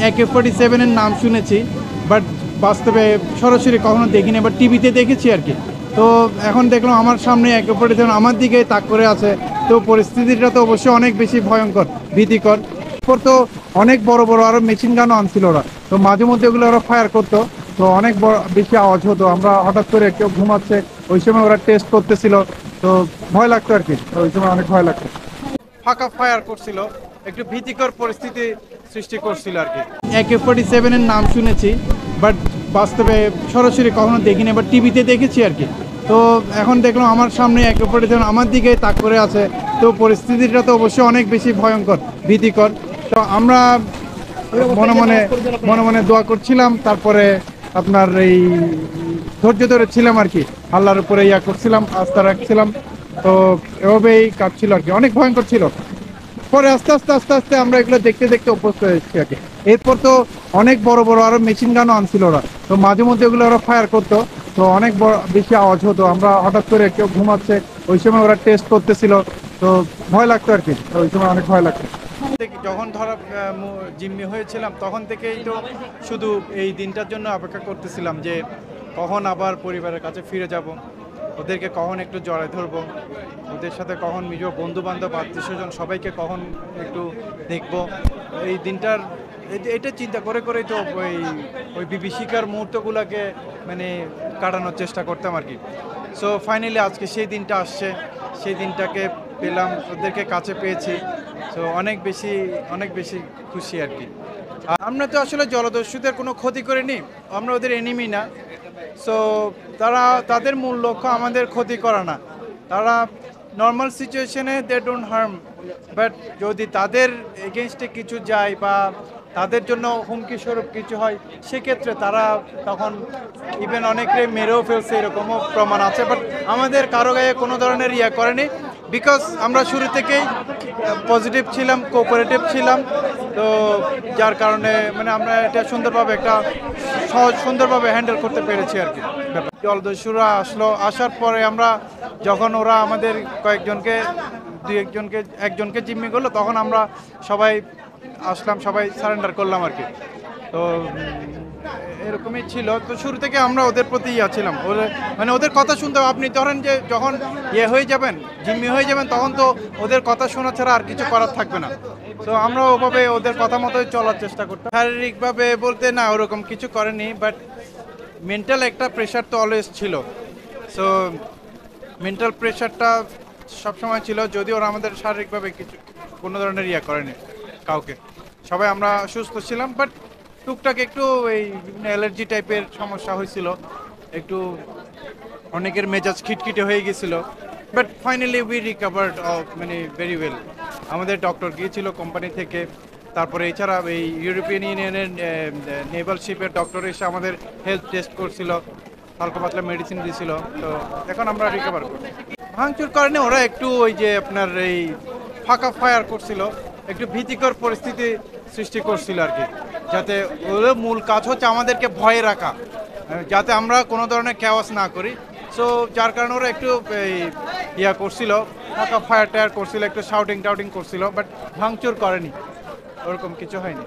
AK-47 এর নাম শুনেছি, বাট বাস্তবে সরাসরি কখনো দেখিনি, বাট টিভিতে দেখেছি আর কি। তো এখন দেখলাম আমার সামনে AK-47 আমার দিকেই তাক করে আছে। তো পরিস্থিতিটা তো অবশ্যই অনেক বেশি ভয়ঙ্কর, ভীতিকর। এরপর তো অনেক বড় বড় আরো মেশিন গানও আনছিল ওরা, তো মাঝে মধ্যে ওগুলো ওরা ফায়ার করতো। তো অনেক বড় বেশি আওয়াজ হতো, আমরা হঠাৎ করে কেউ ঘুমাচ্ছে ওই সময় ওরা টেস্ট করতেছিল। তো ভয় লাগতো আর কি, ওই সময় অনেক ভয় লাগতো। ফাঁকা ফায়ার করছিল, একটু ভীতিকর পরিস্থিতি সৃষ্টি করছিল আর কি। AK-47 এর নাম শুনেছি, বাট বাস্তবে সরাসরি কখনো দেখিনি, বাট টিভিতে দেখেছি আর কি। তো এখন দেখলাম আমার সামনে AK-47 আমার দিকেই তাক করে আছে। তো পরিস্থিতিটা তো অবশ্যই অনেক বেশি ভয়ঙ্কর, ভীতিকর। তো আমরা মনে মনে মনে মনে দোয়া করছিলাম, তারপরে আপনার এই ধৈর্য ধরে ছিলাম আর কি, আল্লাহর উপরে করছিলাম, আস্থা রাখছিলাম। তো এভাবেই কাটছিল আর কি, অনেক ভয়ঙ্কর ছিল। পরে আস্তে আস্তে আস্তে আস্তে আমরা এগুলো দেখতে দেখতে অভ্যস্ত হয়েছি আর কি। এরপর তো অনেক বড় বড় আরো মেশিন গানও আনছিল ওরা, তো মাঝে মধ্যে ওগুলো ওরা ফায়ার করতো। তো অনেক বড় বেশি আওয়াজ হতো, আমরা হঠাৎ করে কেউ ঘুমাচ্ছে ওই সময় ওরা টেস্ট করতেছিল। তো ভয় লাগতো আর কি, ওই সময় অনেক ভয় লাগতো। যখন ধরা জিম্মি হয়েছিলাম তখন থেকেই তো শুধু এই দিনটার জন্য অপেক্ষা করতেছিলাম, যে কখন আবার পরিবারের কাছে ফিরে যাব, ওদেরকে কখন একটু জড়ায় ধরবো, ওদের সাথে কখন নিজের বন্ধু বান্ধব আত্মীয় স্বজন সবাইকে কখন একটু দেখবো। এই দিনটার এটা চিন্তা করে করেই তো ওই বিভীষিকার মুহূর্তগুলোকে মানে কাটানোর চেষ্টা করতাম আর কি। সো ফাইনালি আজকে সেই দিনটা আসছে, সেই দিনটাকে পেলাম, ওদেরকে কাছে পেয়েছি। তো অনেক বেশি খুশি আর কি। আমরা তো আসলে জলদস্যুদের কোনো ক্ষতি করিনি, আমরা ওদের এনিমি না। সো তাদের মূল লক্ষ্য আমাদের ক্ষতি করা না। তারা নর্মাল সিচুয়েশনে দে ডোন্ট হার্ম, বাট যদি তাদের এগেনস্টে কিছু যায় বা তাদের জন্য হুমকি স্বরূপ কিছু হয়, সেক্ষেত্রে তারা তখন ইভেন অনেকে মেরেও ফেলছে, এরকমও প্রমাণ আছে। বাট আমাদের কারো গায়ে কোনো ধরনের করেনি, বিকজ আমরা শুরু থেকেই পজিটিভ ছিলাম, কোঅপারেটিভ ছিলাম। তো যার কারণে মানে আমরা এটা সুন্দরভাবে হ্যান্ডেল করতে পেরেছি আর কি। জলদস্যুরা আসার পরে আমরা যখন ওরা আমাদের একজনকে জিম্মি করলো, তখন আমরা সবাই আসলাম, সবাই সারেন্ডার করলাম আর কি। তো এরকমই ছিল। তো শুরু থেকে আমরা ওদের প্রতি ছিলাম, মানে ওদের কথা শুনতে হবে। আপনি ধরেন যে যখন হয়ে যাবেন, জিম্মি হয়ে যাবেন, তখন তো ওদের কথা শোনা ছাড়া আর কিছু করার থাকবে না। তো আমরা ওভাবে ওদের কথা মতোই চলার চেষ্টা করতাম। শারীরিকভাবে বলতে না, ওরকম কিছু করেনি, বাট মেন্টাল একটা প্রেশার তো অলওয়েজ ছিল। সো মেন্টাল প্রেশারটা সবসময় ছিল, যদি ওরা আমাদের শারীরিকভাবে কোনো ধরনের করেনি কাউকে। সবাই আমরা সুস্থ ছিলাম, বাট টুকটাক একটু এই অ্যালার্জি টাইপের সমস্যা হয়েছিল, একটু অনেকের মেজাজ খিটখিটে হয়ে গেছিল। বাট ফাইনালি উই রিকভার্ড মানে ভেরি ওয়েল। আমাদের ডক্টর গিয়েছিল কোম্পানি থেকে, তারপরে এছাড়া এই ইউরোপিয়ান ইউনিয়নের নেভাল শিপের ডক্টর এসে আমাদের হেলথ টেস্ট করছিল, হালকা পাতলা মেডিসিন দিয়েছিল। তো এখন আমরা রিকভার করি। ভাঙচুর কারণে ওরা একটু ওই যে আপনার এই ফাঁকা ফায়ার করছিল, একটু ভীতিকর পরিস্থিতি সৃষ্টি করছিল আর কি। যাতে ওদের মূল কাজ হচ্ছে আমাদেরকে ভয়ে রাখা, যাতে আমরা কোনো ধরনের ক্যাওয়াস না করি। সো যার কারণে ওরা একটু করছিল, ফাঁকা ফায়ার টায়ার করছিল, একটু শাউটিং টাউটিং করছিল, বাট ভাঙচুর করেনি, ওরকম কিছু হয়নি।